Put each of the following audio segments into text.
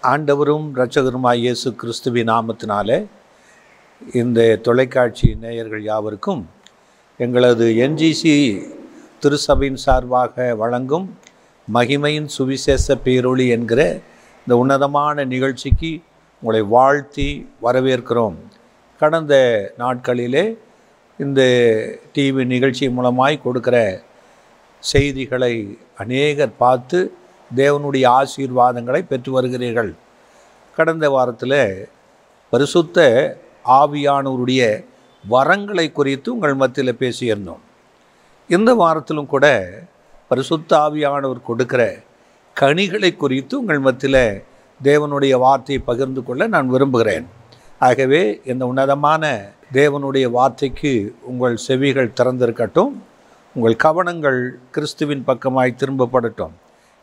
ஆண்டவரும் இரட்சகருமாய் இயேசு கிறிஸ்துவின் நாமத்தினாலே இந்த தொலைக்காட்சி நேயர்கள் யாவருக்கும் எங்களது என்ஜிசி திருசபையின் சார்பாக வழங்கும் மகிமையின் சுவிசேஷ பேரொளி என்கிற இந்த உன்னதமான நிகழ்ச்சிக்கு உங்களை வாழ்த்தி வரவேற்கிறோம். கடந்த நாட்களிலே இந்த டிவி நிகழ்ச்சி மூலமாய் கொடுக்கிற செய்திகளை அநேகர் பார்த்து தேவனுடைய ஆசீர்வாதங்களை பெற்று வருகிறீர்கள். கடந்த வாரத்தில் பரிசுத்த ஆவியானவருடைய வரங்களை குறித்து உங்கள் மத்தியில் பேசியிருந்தோம். இந்த வாரத்திலும் கூட பரிசுத்த ஆவியானவர் கொடுக்கிற கனிகளை குறித்து உங்கள் மத்தியில் தேவனுடைய வார்த்தையை பகிர்ந்து கொள்ள நான் விரும்புகிறேன். ஆகவே இந்த உன்னதமான தேவனுடைய வார்த்தைக்கு உங்கள் செவிகள் திறந்திருக்கட்டும், உங்கள் கவனங்கள் கிறிஸ்துவின் பக்கமாய் திரும்பப்படட்டும்.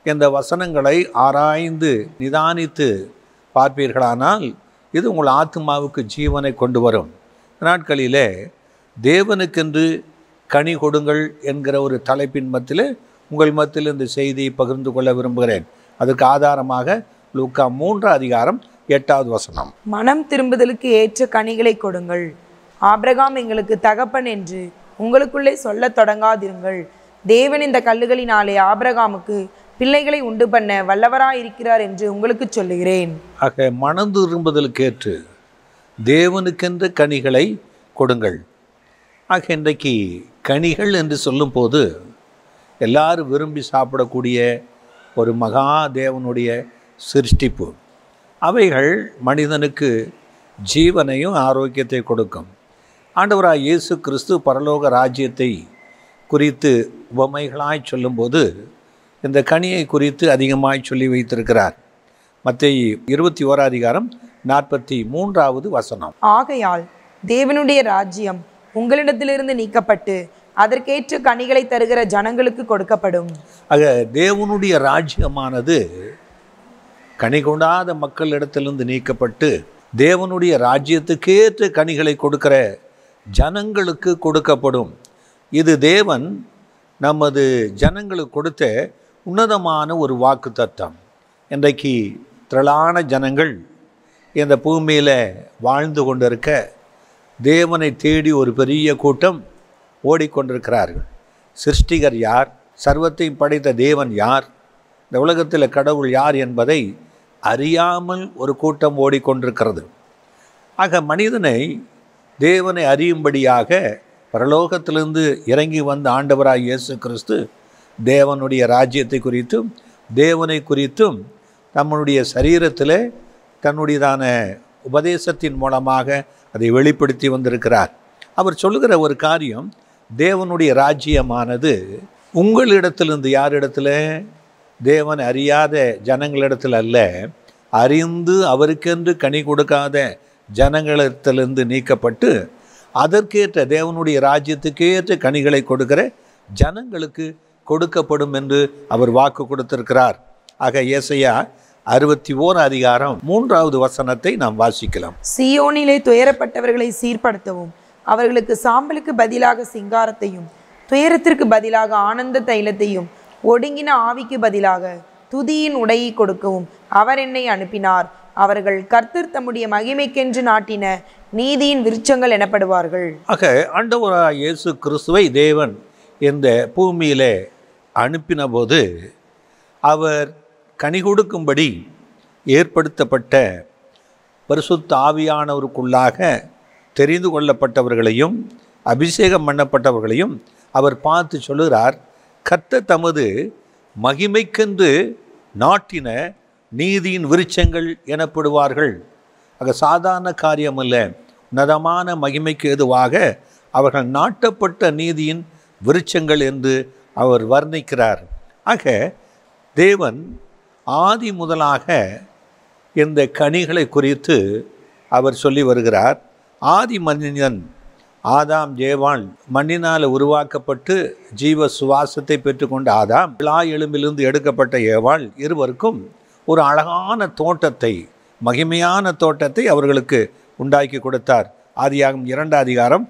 இந்த வசனங்களை ஆராய்ந்து நிதானித்து பார்ப்பீர்களானால் இது உங்கள் ஆத்மாவுக்கு ஜீவனை கொண்டு வரும். நாட்களிலே தேவனுக்கென்று கனி கொடுங்கள் என்கிற ஒரு தலைப்பின் மத்தியில் உங்கள் மத்தியில் இந்த செய்தியை பகிர்ந்து கொள்ள விரும்புகிறேன். அதுக்கு ஆதாரமாக லூக்கா 3:8 மனம் திரும்புதலுக்கு ஏற்ற கனிகளை கொடுங்கள். ஆபிரகாம் எங்களுக்கு தகப்பன் என்று உங்களுக்குள்ளே சொல்ல தொடங்காதிருங்கள். தேவன் இந்த கல்லுகளினாலே ஆபிரகாமுக்கு பிள்ளைகளை உண்டு பண்ண வல்லவராயிருக்கிறார் என்று உங்களுக்கு சொல்லுகிறேன். ஆக மனம் திரும்புதலுக்கேற்று தேவனுக்கென்ற கனிகளை கொடுங்கள். ஆக இன்றைக்கு கனிகள் என்று சொல்லும்போது எல்லாரும் விரும்பி சாப்பிடக்கூடிய ஒரு மகா தேவனுடைய சிருஷ்டிப்பு. அவைகள் மனிதனுக்கு ஜீவனையும் ஆரோக்கியத்தை கொடுக்கும். ஆண்டவராய் இயேசு கிறிஸ்து பரலோக ராஜ்யத்தை குறித்து உவமைகளாய் சொல்லும்போது இந்த கனியை குறித்து அதிகமாய் சொல்லி வைத்திருக்கிறார். மத்தேயு 21:43 ஆகையால் தேவனுடைய ராஜ்யம் உங்களிடத்திலிருந்து நீக்கப்பட்டு அதற்கேற்ற கனிகளை தருகிற ஜனங்களுக்கு கொடுக்கப்படும். ஆக தேவனுடைய ராஜ்யமானது கனி கொடாத மக்களிடத்திலிருந்து நீக்கப்பட்டு தேவனுடைய ராஜ்யத்துக்கேற்ற கனிகளை கொடுக்கிற ஜனங்களுக்கு கொடுக்கப்படும். இது தேவன் நமது ஜனங்களுக்கு கொடுத்த உன்னதமான ஒரு வாக்கு தத்தம். இன்றைக்கு திரளான ஜனங்கள் இந்த பூமியில் வாழ்ந்து கொண்டிருக்க தேவனை தேடி ஒரு பெரிய கூட்டம் ஓடிக்கொண்டிருக்கிறார்கள். சிருஷ்டிகர் யார், சர்வத்தையும் படைத்த தேவன் யார், இந்த உலகத்தில் கடவுள் யார் என்பதை அறியாமல் ஒரு கூட்டம் ஓடிக்கொண்டிருக்கிறது. ஆக மனிதனை தேவனை அறியும்படியாக பரலோகத்திலிருந்து இறங்கி வந்த ஆண்டவராய் இயேசு கிறிஸ்து தேவனுடைய ராஜ்யத்தை குறித்தும் தேவனை குறித்தும் நம்முடைய சரீரத்தில் தன்னுடையதான உபதேசத்தின் மூலமாக அதை வெளிப்படுத்தி வந்திருக்கிறார். அவர் சொல்லுகிற ஒரு காரியம், தேவனுடைய ராஜ்யமானது உங்களிடத்திலிருந்து, யாரிடத்தில்? தேவனை அறியாத ஜனங்களிடத்தில் அல்ல, அறிந்து அவருக்கென்று கனி கொடுக்காத ஜனங்களிடத்திலிருந்து நீக்கப்பட்டு அதற்கேற்ற தேவனுடைய ராஜ்யத்துக்கேற்ற கனிகளை கொடுக்கிற ஜனங்களுக்கு கொடுக்கப்படும் என்று அவர் வாக்கு கொடுத்திருக்கிறார். ஆக ஏசாயா 61:3 நாம் வாசிக்கலாம். சீயோனிலே துயரப்பட்டவர்களை சீர்படுத்தவும், அவர்களுக்கு சாம்பலுக்கு பதிலாக சிங்காரத்தையும், துயரத்திற்கு பதிலாக ஆனந்த தைலத்தையும், ஒடுங்கின ஆவிக்கு பதிலாக துதியின் உடையை கொடுக்கவும் அவர் என்னை அனுப்பினார். அவர்கள் கர்த்தர் தம்முடைய மகிமைக்கென்று நாட்டின நீதியின் விருட்சங்கள் எனப்படுவார்கள். ஆக ஆண்டவராய் இயேசு கிறிஸ்துவை தேவன் இந்த பூமியிலே அனுப்பின போது அவர் கனி கொடுக்கும்படி ஏற்படுத்தப்பட்ட பரிசுத்த ஆவியானவருக்குள்ளாக தெரிந்து கொள்ளப்பட்டவர்களையும் அபிஷேகம் பண்ணப்பட்டவர்களையும் அவர் பார்த்து சொல்லுகிறார், கர்த்தர் தமது மகிமைக்கென்று நாட்டின நீதியின் விருட்சங்கள் எனப்படுவார்கள். ஆக சாதாரண காரியம் அல்ல, உன்னதமான மகிமைக்கு எதுவாக அவர்கள் நாட்டப்பட்ட நீதியின் விருட்சங்கள் என்று அவர் வர்ணிக்கிறார். ஆக தேவன் ஆதி முதலாக இந்த கனிகளை குறித்து அவர் சொல்லி வருகிறார். ஆதி மனிதன் ஆதாம் ஏவாள் மண்ணினால் உருவாக்கப்பட்டு ஜீவ சுவாசத்தை பெற்றுக்கொண்ட ஆதாம், விழா எலும்பிலிருந்து எடுக்கப்பட்ட ஏவாள் இருவருக்கும் ஒரு அழகான தோட்டத்தை, மகிமையான தோட்டத்தை அவர்களுக்கு உண்டாக்கி கொடுத்தார். ஆதியாகமம் 2:9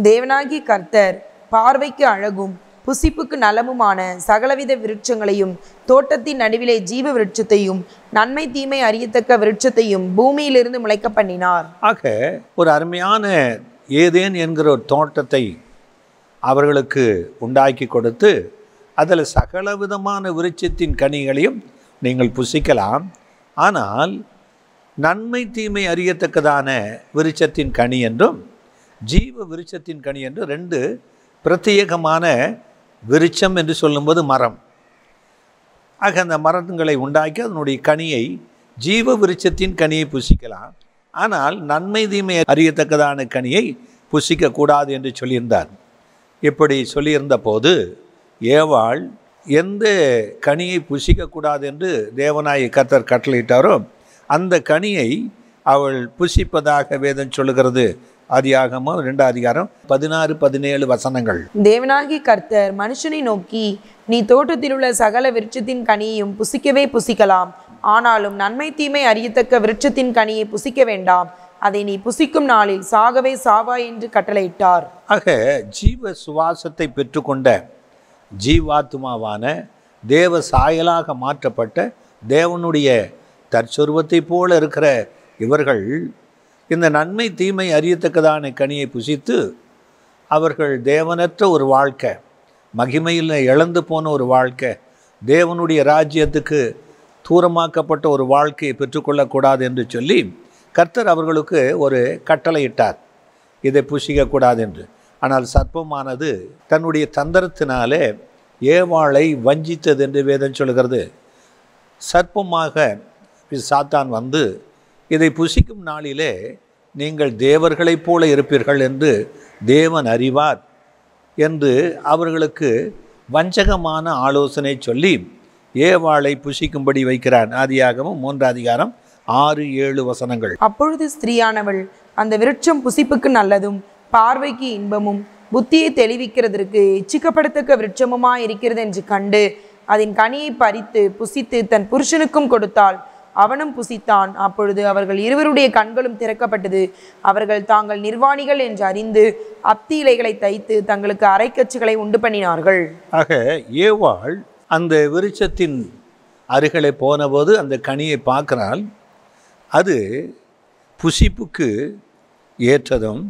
தேவனாகி கர்த்தர் பார்வைக்கு அழகும் புசிப்புக்கு நலமுமான சகலவித விருட்சங்களையும் தோட்டத்தின் நடுவிலே ஜீவ விருட்சத்தையும் நன்மை தீமை அறியத்தக்க விருட்சத்தையும் பூமியிலிருந்து முளைக்க பண்ணினார். ஆக ஒரு அருமையான ஏதேன் என்கிற ஒரு தோட்டத்தை அவர்களுக்கு உண்டாக்கி கொடுத்து அதில் சகல விதமான விருட்சத்தின் கனிகளையும் நீங்கள் புசிக்கலாம். ஆனால் நன்மை தீமை அறியத்தக்கதான விருட்சத்தின் கனி என்றும் ஜீவ விருட்சத்தின் கனி என்றும் ரெண்டு பிரத்யேகமான விருட்சம் என்று சொல்லும்போது மரம். ஆக அந்த மரங்களை உண்டாக்கி அதனுடைய கனியை ஜீவ விருட்சத்தின் கனியை புசிக்கலாம். ஆனால் நன்மை தீமை அறியத்தக்கதான கனியை புசிக்கக்கூடாது என்று சொல்லியிருந்தார். இப்படி சொல்லியிருந்த போது ஏவாள் எந்த கனியை புசிக்கக்கூடாது என்று தேவனாய கர்த்தர் கட்டளையிட்டாரோ அந்த கனியை அவள் புசிப்பதாக வேதம் சொல்லுகிறது. ஆதியாகமம் 2 அதிகாரம் 16-17 வசனங்கள். தேவனாகி கர்த்தர் மனுஷனை நோக்கி, நீ தோட்டத்தில் உள்ள சகல விருட்சத்தின் கனியையும் புசிக்கவே புசிக்கலாம், ஆனாலும் நன்மை தீமை அறியத்தக்க விருட்சத்தின் கனியை புசிக்க வேண்டாம், அதை நீ புசிக்கும் நாளில் சாகவே சாவாய் என்று கட்டளையிட்டார். ஆக ஜீவ சுவாசத்தை பெற்றுக்கொண்ட ஜீவாத்மாவான தேவ சாயலாக மாற்றப்பட்ட தேவனுடைய தற்சொருவத்தை போல இருக்கிற இவர்கள் இந்த நன்மை தீமை அறியத்தக்கதான கனியை புசித்து அவர்கள் தேவனற்ற ஒரு வாழ்க்கை, மகிமையில் இழந்து போன ஒரு வாழ்க்கை, தேவனுடைய ராஜ்யத்துக்கு தூரமாக்கப்பட்ட ஒரு வாழ்க்கையை பெற்றுக்கொள்ளக்கூடாது என்று சொல்லி கர்த்தர் அவர்களுக்கு ஒரு கட்டளையிட்டார், இதை புசிக்கக்கூடாது என்று. ஆனால் சர்ப்பமானது தன்னுடைய தந்திரத்தினாலே ஏவாளை வஞ்சித்தது என்று வேதம் சொல்கிறது. சர்ப்பமாக சாத்தான் வந்து இதை புசிக்கும் நாளிலே நீங்கள் தேவர்களைப் போல இருப்பீர்கள் என்று தேவன் அறிவார் என்று அவர்களுக்கு வஞ்சகமான ஆலோசனை சொல்லி ஏவாளை புசிக்கும்படி வைக்கிறான். ஆதியாகமம் 3 அதிகாரம் 6-7 வசனங்கள். அப்பொழுது ஸ்திரீயானவள் அந்த விருட்சம் புசிப்புக்கு நல்லதும் பார்வைக்கு இன்பமும் புத்தியை தெளிவிக்கிறதற்கு இச்சிக்கப்படத்தக்க விருட்சமுமாய் இருக்கிறது என்று கண்டு அதன் கனியை பறித்து புசித்து தன் புருஷனுக்கும் கொடுத்தாள். அவனும் புசித்தான். அப்பொழுது அவர்கள் இருவருடைய கண்களும் திறக்கப்பட்டது. அவர்கள் தாங்கள் நிர்வாணிகள் என்று அறிந்து அத்தி இலைகளை தைத்து தங்களுக்கு அரைக்கச்சுகளை உண்டு பண்ணினார்கள். ஆக ஏவாள் அந்த விருட்சத்தின் அருகிலே போனபோது அந்த கனியை பார்க்கிறாள். அது புசிப்புக்கு ஏற்றதும்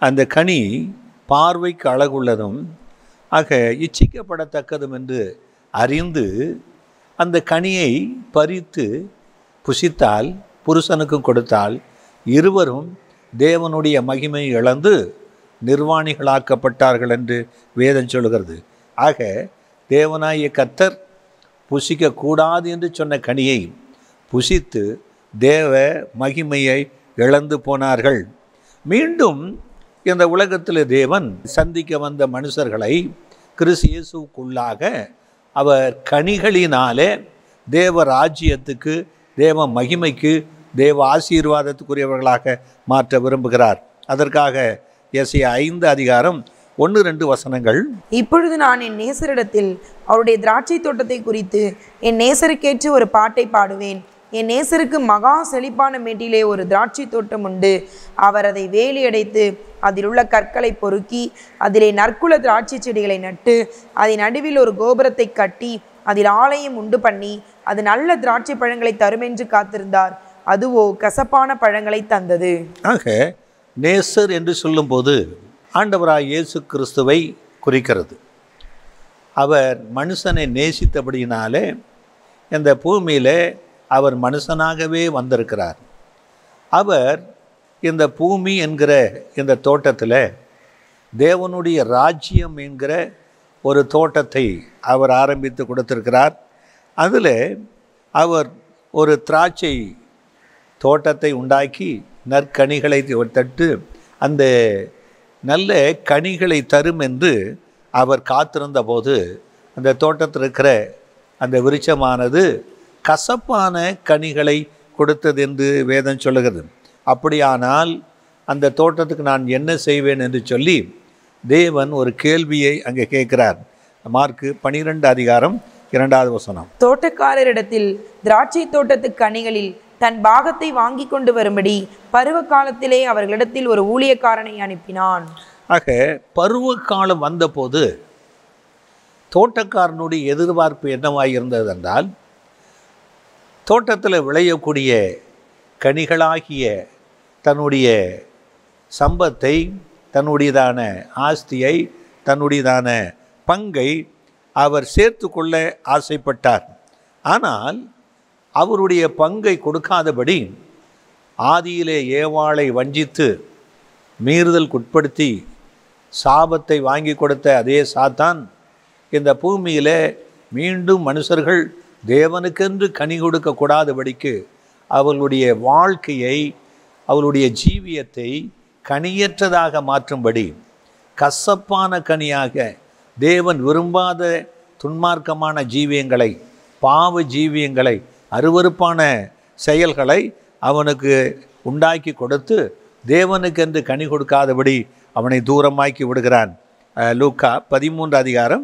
அந்த கனி பார்வைக்கு அழகுள்ளதும் ஆக இச்சிக்கப்படத்தக்கதும் என்று அறிந்து அந்த கனியை பறித்து புசித்தால் புருஷனுக்கும் கொடுத்தால் இருவரும் தேவனுடைய மகிமை இழந்து நிர்வாணிகளாக்கப்பட்டார்கள் என்று வேதம் சொல்கிறது. ஆக தேவனாய கர்த்தர் புசிக்கக்கூடாது என்று சொன்ன கனியை புசித்து தேவ மகிமையை இழந்து போனார்கள். மீண்டும் இந்த உலகத்தில் தேவன் சந்திக்க வந்த மனுஷர்களை கிறிஸ்து இயேசுவுக்குள்ளாக அவர் கனிகளினாலே தேவ ராஜ்யத்துக்கு தேவ மகிமைக்கு தேவ ஆசீர்வாதத்துக்குரியவர்களாக மாற்ற விரும்புகிறார். அதற்காக எசேயா 5 அதிகாரம் 1-2 வசனங்கள். இப்பொழுது நான் என் நேசரிடத்தில் அவருடைய திராட்சை தோட்டத்தை குறித்து என் நேசருக்கேற்று ஒரு பாட்டை பாடுவேன். என் நேசருக்கு மகா செழிப்பான மேட்டிலே ஒரு திராட்சை தோட்டம் உண்டு. அவர் அதை வேலி அடைத்து அதில் உள்ள கற்களை பொறுக்கி அதிலே நற்குல திராட்சை செடிகளை நட்டு அதன் நடுவில் ஒரு கோபுரத்தை கட்டி அதில் ஆலயம் உண்டு பண்ணி அது நல்ல திராட்சை பழங்களை தருமென்று காத்திருந்தார். அதுவோ கசப்பான பழங்களை தந்தது. ஆக நேசர் என்று சொல்லும்போது ஆண்டவராய் இயேசு கிறிஸ்துவை குறிக்கிறது. அவர் மனுஷனை நேசித்தபடியினாலே இந்த பூமியில் அவர் மனுஷனாகவே வந்திருக்கிறார். அவர் இந்த பூமி என்கிற இந்த தோட்டத்தில் தேவனுடைய ராஜ்யம் என்கிற ஒரு தோட்டத்தை அவர் ஆரம்பித்து கொடுத்திருக்கிறார். அதில் அவர் ஒரு திராட்சை தோட்டத்தை உண்டாக்கி நற்கனிகளை தட்டு அந்த நல்ல கனிகளை தரும் என்று அவர் காத்திருந்த போது அந்த தோட்டத்தில் இருக்கிற அந்த விருட்சமானது கசப்பான கனிகளை கொடுத்தது என்று வேதம் சொல்லுகிறது. அப்படியானால் அந்த தோட்டத்துக்கு நான் என்ன செய்வேன் என்று சொல்லி தேவன் ஒரு கேள்வியை அங்கே கேட்கிறார். மார்க்கு 12 அதிகாரம் 2வது வசனம். தோட்டக்காரரிடத்தில் திராட்சை தோட்டத்து கனிகளில் தன் பாகத்தை வாங்கி கொண்டு வரும்படி பருவ காலத்திலே அவர்களிடத்தில் ஒரு ஊழியக்காரனை அனுப்பினான். ஆக பருவ காலம் வந்தபோது தோட்டக்காரனுடைய எதிர்பார்ப்பு என்னவாக இருந்தது என்றால், தோட்டத்தில் விளையக்கூடிய கனிகளாகிய தன்னுடைய சம்பத்தை, தன்னுடையதான ஆஸ்தியை, தன்னுடையதான பங்கை அவர் சேர்த்து கொள்ள ஆசைப்பட்டார். ஆனால் அவருடைய பங்கை கொடுக்காதபடி ஆதியிலே ஏவாளை வஞ்சித்து மீறுதலுக்குட்படுத்தி சாபத்தை வாங்கி கொடுத்த அதே சாத்தான் இந்த பூமியில் மீண்டும் மனுஷர்கள் தேவனுக்கென்று கனி கொடுக்கக்கூடாதபடிக்கு அவர்களுடைய வாழ்க்கையை, அவளுடைய ஜீவியத்தை கனியற்றதாக மாற்றும்படி, கசப்பான கனியாக, தேவன் விரும்பாத துன்மார்க்கமான ஜீவியங்களை, பாவ ஜீவியங்களை, அருவருப்பான செயல்களை அவனுக்கு உண்டாக்கி கொடுத்து தேவனுக்கென்று கனி கொடுக்காதபடி அவனை தூரமாக்கி விடுகிறான். லூக்கா 13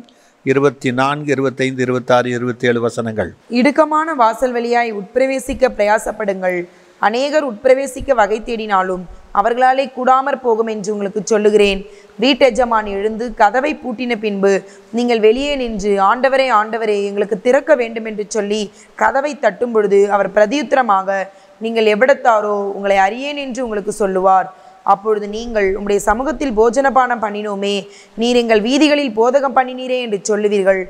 24, 25, 26, 27 வசனங்கள். இடுக்கமான வாசல் வழியாய் உட்பிரவேசிக்க பிரயாசப்படுங்கள். அநேகர் உட்பிரவேசிக்க வகை தேடினாலும் அவர்களாலே கூடாமற் போகும் என்று உங்களுக்கு சொல்லுகிறேன். வீட்டெஜமான் எழுந்து கதவை பூட்டின பின்பு நீங்கள் வெளியே நின்று, ஆண்டவரே ஆண்டவரே எங்களுக்கு திறக்க வேண்டும் என்று சொல்லி கதவை தட்டும் பொழுது அவர் பிரதியுத்தரமாக, நீங்கள் எவ்விடத்தாரோ, உங்களை அறியேன் என்று உங்களுக்கு சொல்லுவார். அப்பொழுது நீங்கள், உம்முடைய சமூகத்தில் போஜனபானம் பண்ணினோமே, நீர் எங்கள் வீதிகளில் போதகம் பண்ணினீரே என்று சொல்லுவீர்கள்.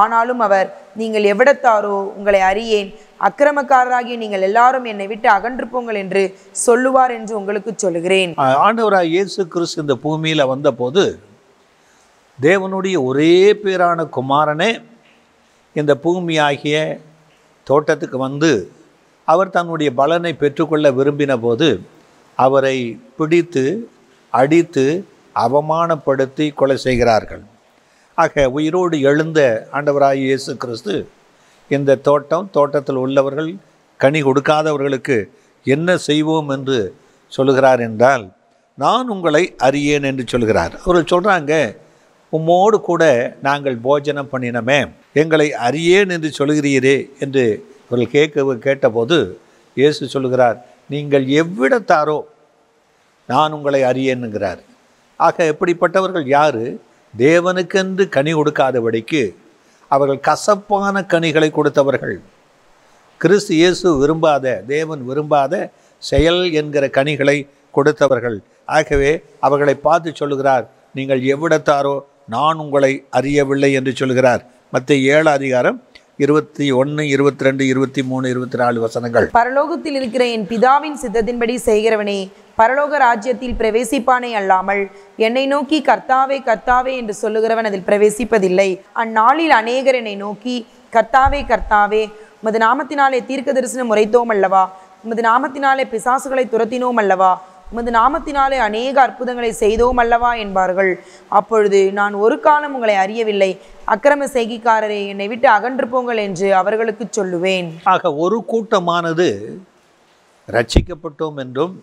ஆனாலும் அவர், நீங்கள் எவ்விடத்தாரோ, உங்களை அறியேன், அக்கிரமக்காரராகிய நீங்கள் எல்லாரும் என்னை விட்டு அகன்று போங்கள் என்று சொல்லுவார் என்று உங்களுக்கு சொல்லுகிறேன். ஆண்டவராய் இயேசு கிறிஸ்து இந்த பூமியில் வந்தபோது தேவனுடைய ஒரே பேரான குமாரனே இந்த பூமியாகிய தோட்டத்துக்கு வந்து அவர் தன்னுடைய பலனை பெற்றுக்கொள்ள விரும்பின போது அவரை பிடித்து அடித்து அவமானப்படுத்தி கொலை செய்கிறார்கள். ஆக உயிரோடு எழுந்த ஆண்டவராய் இயேசு கிறிஸ்து இந்த தோட்டத்தில் உள்ளவர்கள், கனி கொடுக்காதவர்களுக்கு என்ன செய்வோம் என்று சொல்லுகிறார் என்றால், நான் உங்களை அறியேன் என்று சொல்கிறார். அவர்கள் சொல்கிறாங்க, உம்மோடு கூட நாங்கள் போஜனம் பண்ணினமே, எங்களை அறியேன் என்று சொல்கிறீரே என்று அவர்கள் கேட்டபோது இயேசு சொல்கிறார், நீங்கள் எவ்விடத்தாரோ நான் உங்களை அறியேன்னுங்கிறார். ஆக எப்படிப்பட்டவர்கள் யார்? தேவனுக்கென்று கனி கொடுக்காதபடிக்கு அவர்கள் கசப்பான கனிகளை கொடுத்தவர்கள். கிறிஸ்து இயேசு விரும்பாத, தேவன் விரும்பாத செயல் என்கிற கனிகளை கொடுத்தவர்கள். ஆகவே அவர்களை பார்த்து சொல்லுகிறார், நீங்கள் எவ்விடத்தாரோ நான் உங்களை அறியவில்லை என்று சொல்கிறார். மத்தேயு 7 21, 22, 23, 24 வசனங்கள். பரலோகத்தில் இருக்கிற என் பிதாவின் சித்தத்தின்படி செய்கிறவனே பரலோக ராஜ்யத்தில் பிரவேசிப்பானே அல்லாமல் என்னை நோக்கி கர்த்தாவே கர்த்தாவே என்று சொல்லுகிறவன் அதில் பிரவேசிப்பதில்லை. அந்நாளில் அநேகர் என்னை நோக்கி, கர்த்தாவே கர்த்தாவே, உமது நாமத்தினாலே தீர்க்க தரிசனம் உரைத்தோம் அல்லவா, உமது நாமத்தினாலே பிசாசுகளை துரத்தினோம் அல்லவா, உமது நாமத்தினாலே அநேக அற்புதங்களை செய்தோம் அல்லவா என்பார்கள். அப்பொழுது நான் ஒரு காலம் உங்களை அறியவில்லை, அக்கிரம செய்கைக்காரரே என்னை விட்டு அகன்று போங்கள் என்று அவர்களுக்கு சொல்லுவேன். ஆக ஒரு கூட்டமானது ரட்சிக்கப்பட்டோம் என்றும்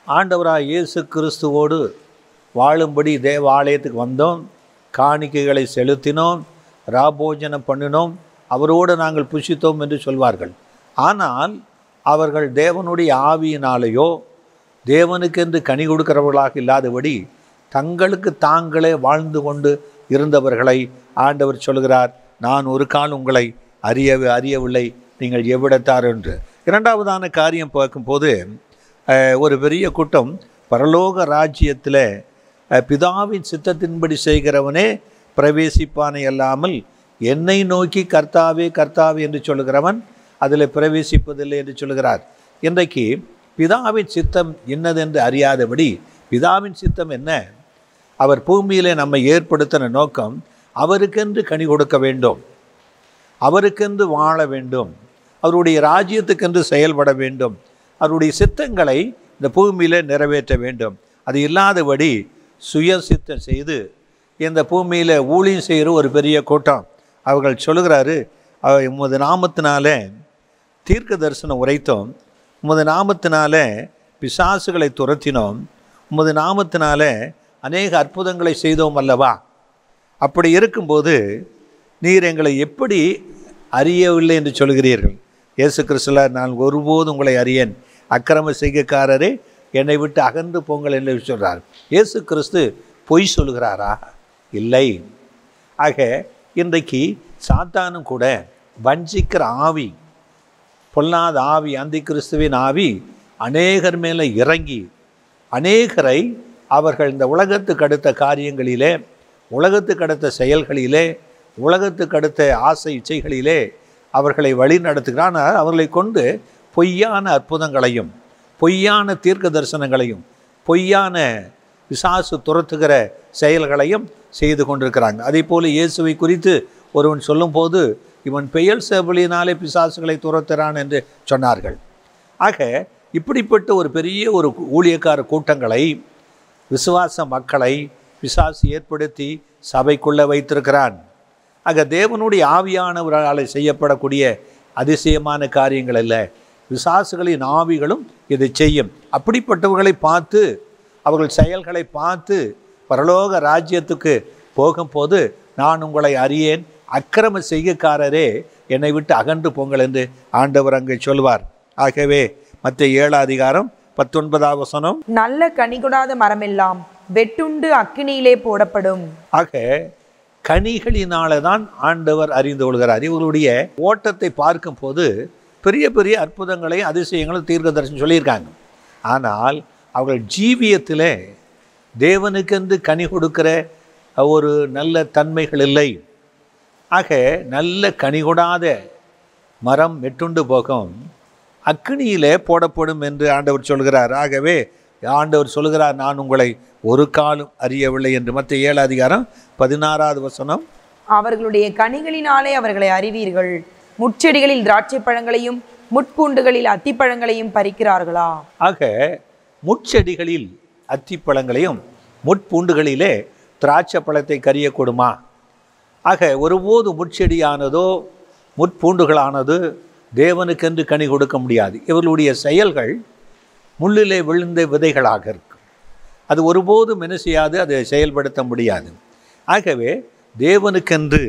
ஆண்டவராய் இயேசு கிறிஸ்துவோடு வாழும்படி தேவ ஆலயத்துக்கு வந்தோம், காணிக்கைகளை செலுத்தினோம், ராபோஜனம் பண்ணினோம், அவரோடு நாங்கள் புசித்தோம் என்று சொல்வார்கள். ஆனால் அவர்கள் தேவனுடைய ஆவியினாலேயோ தேவனுக்கென்று கனி கொடுக்கிறவர்களாக இல்லாதபடி தங்களுக்கு தாங்களே வாழ்ந்து கொண்டு இருந்தவர்களை ஆண்டவர் சொல்கிறார், நான் ஒரு கால் உங்களை அறியவில்லை, நீங்கள் எவ்விடத்தார் என்று. இரண்டாவதான காரியம் பார்க்கும்போது, ஒரு பெரிய கூட்டம் பரலோக ராஜ்யத்தில் பிதாவின் சித்தத்தின்படி செய்கிறவனே பிரவேசிப்பானே அல்லாமல் என்னை நோக்கி கர்த்தாவே கர்த்தாவே என்று சொல்லுகிறவன் அதில் பிரவேசிப்பதில்லை என்று சொல்கிறார். இன்றைக்கு பிதாவின் சித்தம் என்னதென்று அறியாதபடி, பிதாவின் சித்தம் என்ன, அவர் பூமியிலே நம்மை ஏற்படுத்தின நோக்கம் அவருக்கென்று கனி கொடுக்க வேண்டும், அவருக்கென்று வாழ வேண்டும், அவருடைய ராஜ்யத்துக்கென்று செயல்பட வேண்டும், அவருடைய சித்தங்களை இந்த பூமியில் நிறைவேற்ற வேண்டும். அது இல்லாதபடி சுய சித்தம் செய்து இந்த பூமியில் ஊழியம் செய்கிற ஒரு பெரிய கூட்டம். அவர்கள் சொல்லுகிறாரு, உமது நாமத்தினாலே தீர்க்க தரிசனம் உரைத்தோம், உமது நாமத்தினாலே பிசாசுகளை துரத்தினோம், உமது நாமத்தினாலே அநேக அற்புதங்களை செய்தோம் அல்லவா. அப்படி இருக்கும்போது நீர் எங்களை எப்படி அறியவில்லை என்று சொல்கிறீர்கள்? இயேசு கிறிஸ்துவார், நான் ஒருபோதும் உங்களை அறியேன், அக்கிரம செய்கைக்காரரே என்னை விட்டு அகன்று போங்கள் என்று சொல்கிறார். இயேசு கிறிஸ்து பொய் சொல்கிறாரா? இல்லை. ஆக இன்றைக்கு சாத்தானும் கூட வஞ்சிக்கிற ஆவி, பொல்லாத ஆவி, அந்தி கிறிஸ்துவின் ஆவி அநேகர் மேலே இறங்கி அநேகரை அவர்கள் இந்த உலகத்துக்கு அடுத்த காரியங்களிலே, உலகத்துக்கு அடுத்த செயல்களிலே, உலகத்துக்கு அடுத்த ஆசை இச்சைகளிலே அவர்களை வழி நடத்துகிறான். அவர்களை கொண்டு பொய்யான அற்புதங்களையும் பொய்யான தீர்க்க தரிசனங்களையும் பொய்யான பிசாசு துரத்துகிற செயல்களையும் செய்து கொண்டிருக்கிறாங்க. அதே போல் இயேசுவை குறித்து ஒருவன் சொல்லும்போது, இவன் பெயல்செபூலினாலே பிசாசுகளை துரத்துகிறான் என்று சொன்னார்கள். ஆக இப்படிப்பட்ட ஒரு பெரிய ஒரு ஊழியக்கார கூட்டங்களை, விசுவாச மக்களை பிசாசு ஏற்படுத்தி சபைக்குள்ளே வைத்திருக்கிறான். ஆக தேவனுடைய ஆவியானவரால் செய்யப்படக்கூடிய அதிசயமான காரியங்கள் அல்ல, பிசாசுகளின் ஆவிகளும் இதை செய்யும். அப்படிப்பட்டவர்களை பார்த்து, அவர்கள் செயல்களை பார்த்து பரலோக ராஜ்யத்துக்கு போகும்போது, நான் உங்களை அறியேன், அக்கிரம செய்கைக்காரரே என்னை விட்டு அகன்று போங்கள் என்று ஆண்டவர் அங்கே சொல்வார். ஆகவே மத்தேயு 7:19 நல்ல கனிகொடாத மரமெல்லாம் வெட்டுண்டு அக்கினியிலே போடப்படும். ஆக கனிகளினால தான் ஆண்டவர் அறிந்து கொள்கிறார். இவர்களுடைய ஓட்டத்தை பார்க்கும் போது பெரிய பெரிய அற்புதங்களை, அதிசயங்களும் தீர்க்கதரிசனம் சொல்லியிருக்காங்க. ஆனால் அவர்கள் ஜீவியத்தில் தேவனுக்கென்று கனி கொடுக்கிற ஒரு நல்ல தன்மைகள் இல்லை. ஆக நல்ல கனி கொடாத மரம் வெட்டுண்டு போகும், அக்கினியிலே போடப்படும் என்று ஆண்டவர் சொல்கிறார். ஆகவே ஆண்டவர் சொல்கிறார், நான் உங்களை ஒரு காலம் அறியவில்லை என்று. மத்தேயு 7:16 அவர்களுடைய கனிகளினாலே அவர்களை அறிவீர்கள். முட்செடிகளில் திராட்சை பழங்களையும் முட்பூண்டுகளில் அத்திப்பழங்களையும் பறிக்கிறார்களா? ஆக முட்செடிகளில் அத்திப்பழங்களையும் முட்பூண்டுகளிலே திராட்சை பழத்தை கறியக்கூடுமா? ஆக ஒருபோது முட்செடியானதோ முட்பூண்டுகளானது தேவனுக்கென்று கனி கொடுக்க முடியாது. இவர்களுடைய செயல்கள் முள்ளிலே விழுந்த விதைகளாக இருக்கும். அது ஒருபோதும் என்ன செய்யாது, அதை செயல்படுத்த முடியாது. ஆகவே தேவனுக்கென்று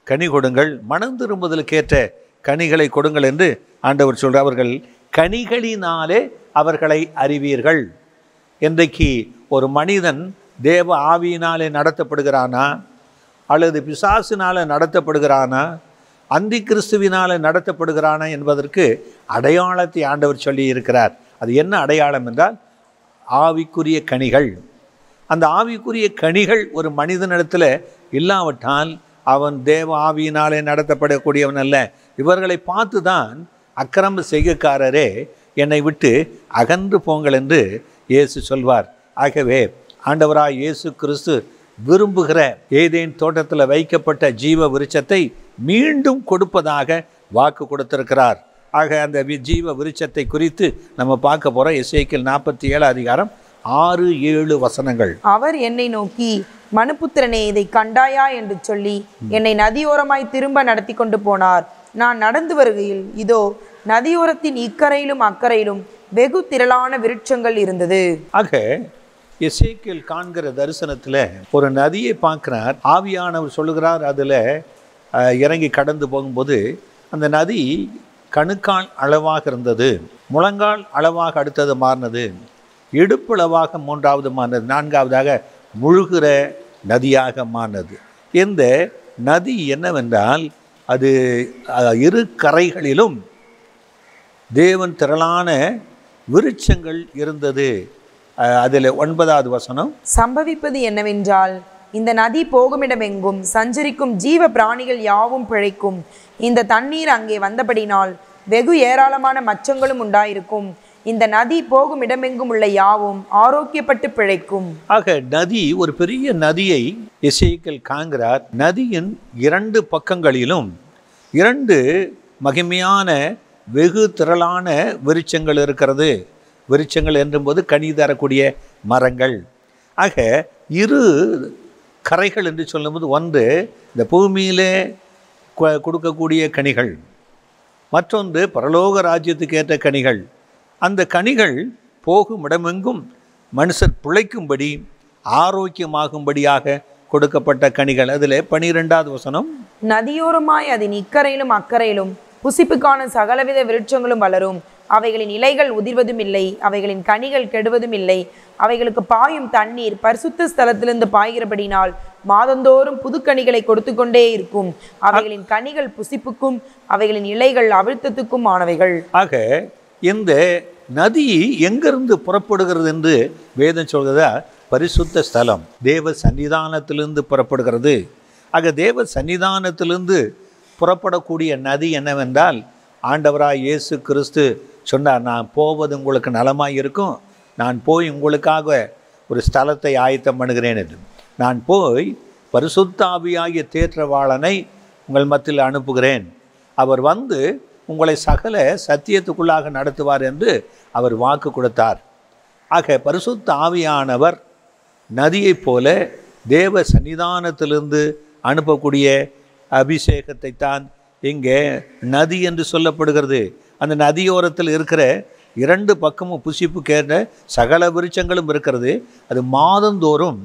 கனி கொடுங்கள், மனம் திரும்புதலுக்கேற்ற கனிகளை கொடுங்கள் என்று ஆண்டவர் சொல்கிறார். அவர்கள் கனிகளினாலே அவர்களை அறிவீர்கள். இன்றைக்கு ஒரு மனிதன் தேவ ஆவியினாலே நடத்தப்படுகிறானா, அல்லது பிசாசினால நடத்தப்படுகிறானா, அந்தி கிறிஸ்துவினால நடத்தப்படுகிறானா என்பதற்கு அடையாளத்தை ஆண்டவர் சொல்லி இருக்கிறார். அது என்ன அடையாளம் என்றால் ஆவிக்குரிய கனிகள். அந்த ஆவிக்குரிய கனிகள் ஒரு மனிதனிடத்தில் இல்லாவிட்டால் அவன் தேவ ஆவியினாலே நடத்தப்படக்கூடியவன் அல்ல. இவர்களை பார்த்து தான் அக்கிரம செய்கைக்காரரே என்னை விட்டு அகன்று போங்கள் என்று இயேசு சொல்வார். ஆகவே ஆண்டவராய் இயேசு கிறிஸ்து விரும்புகிற ஏதேன் தோட்டத்தில் வைக்கப்பட்ட ஜீவ விருட்சத்தை மீண்டும் கொடுப்பதாக வாக்கு கொடுத்திருக்கிறார். ஆக அந்த ஜீவ விருட்சத்தை குறித்து நம்ம பார்க்க போகிறோம். எசேக்கியேல் 47:6-7 அவர் என்னை நோக்கி, மனுபுத்திரனே, இதை கண்டாயா என்று சொல்லி என்னை நதியோரமாய் திரும்ப நடத்தி கொண்டு போனார். நான் நடந்து வருகையில் இதோ நதியோரத்தின் இக்கரையிலும் அக்கரையிலும் வெகு திரளான விருட்சங்கள் இருந்தது. ஆக எசேக்கியேல் காண்கிற தரிசனத்தில் ஒரு நதியை பார்க்கிறார். ஆவியானவர் சொல்லுகிறார், அதில் இறங்கி கடந்து போகும்போது அந்த நதி கணுக்கால் அளவாக இருந்தது, முழங்கால் அளவாக அடுத்தது மாறினது, இடுப்பளவாக மூன்றாவது மாறினது, நான்காவதாக முழுகிற நதியாக மாறினது. இந்த நதி என்னவென்றால் அது இரு கரைகளிலும் தேவன் திரளான விருட்சங்கள் இருந்தது. அதில் 9 சம்பவிப்பது என்னவென்றால், இந்த நதி போகுமிடமெங்கும் சஞ்சரிக்கும் ஜீவ பிராணிகள் யாவும் பிழைக்கும். இந்த தண்ணீர் அங்கே வந்தபடினால் வெகு ஏராளமான மச்சங்களும் உண்டாயிருக்கும். இந்த நதி போகும் இடமெங்கும் உள்ள யாவும் ஆரோக்கியப்பட்டு பிழைக்கும். ஆக நதி, ஒரு பெரிய நதியை எசேக்கியேல் காண்கிறார். நதியின் 2 பக்கங்களிலும் 2 மகிமையான வெகு திரளான விருட்சங்கள் இருக்கிறது. விருட்சங்கள் என்றும்போது கனி தரக்கூடிய மரங்கள். ஆக இரு கரைகள் என்று சொல்லும்போது, ஒன்று இந்த பூமியிலே கொடுக்கக்கூடிய கனிகள், மற்றொன்று பரலோக ராஜ்யத்துக்கு ஏற்ற கனிகள். அந்த கனிகள் போகும் இடமெங்கும் மனுஷர் பிழைக்கும்படி ஆரோக்கியமாகும்படியாக கொடுக்கப்பட்ட கனிகள். அதில் 12 நதியோரமாய் அதன் இக்கரையிலும் அக்கரையிலும் புசிப்புக்கான சகலவித விருட்சங்களும் வளரும். அவைகளின் இலைகள் உதிர்வதும் இல்லை, அவைகளின் கனிகள் கெடுவதும் இல்லை. அவைகளுக்கு பாயும் தண்ணீர் பரிசுத்த ஸ்தலத்திலிருந்து பாய்கிறபடினால் மாதந்தோறும் புதுக்கனிகளை கொடுத்து கொண்டே இருக்கும். அவைகளின் கனிகள் புசிப்புக்கும் அவைகளின் இலைகள் அவிழ்த்தத்துக்கும் ஆனவைகள். ஆக இந்த நதி எங்கிருந்து புறப்படுகிறது என்று வேதம் சொல்கிறதா? பரிசுத்த ஸ்தலம், தேவ சன்னிதானத்திலிருந்து புறப்படுகிறது. ஆக தேவ சன்னிதானத்திலிருந்து புறப்படக்கூடிய நதி என்னவென்றால், ஆண்டவராய் இயேசு கிறிஸ்து சொன்னார், நான் போவது உங்களுக்கு நலமாய் இருக்கும், நான் போய் உங்களுக்காக ஒரு ஸ்தலத்தை ஆயத்தம் பண்ணுகிறேன் என்று. நான் போய் பரிசுத்த ஆவியாகிய தேற்றவாளனை உங்கள் மத்தியில் அனுப்புகிறேன், அவர் வந்து உங்களை சகல சத்தியத்துக்குள்ளாக நடத்துவார் என்று அவர் வாக்கு கொடுத்தார். ஆக பரிசுத்த ஆவியானவர் நதியைப் போல தேவ சன்னிதானத்திலிருந்து அனுப்பக்கூடிய அபிஷேகத்தை தான் இங்கே நதி என்று சொல்லப்படுகிறது. அந்த நதியோரத்தில் இருக்கிற 2 பக்கமும் புசிப்புக்கேற்ற சகல விருட்சங்களும் இருக்கிறது. அது மாதந்தோறும்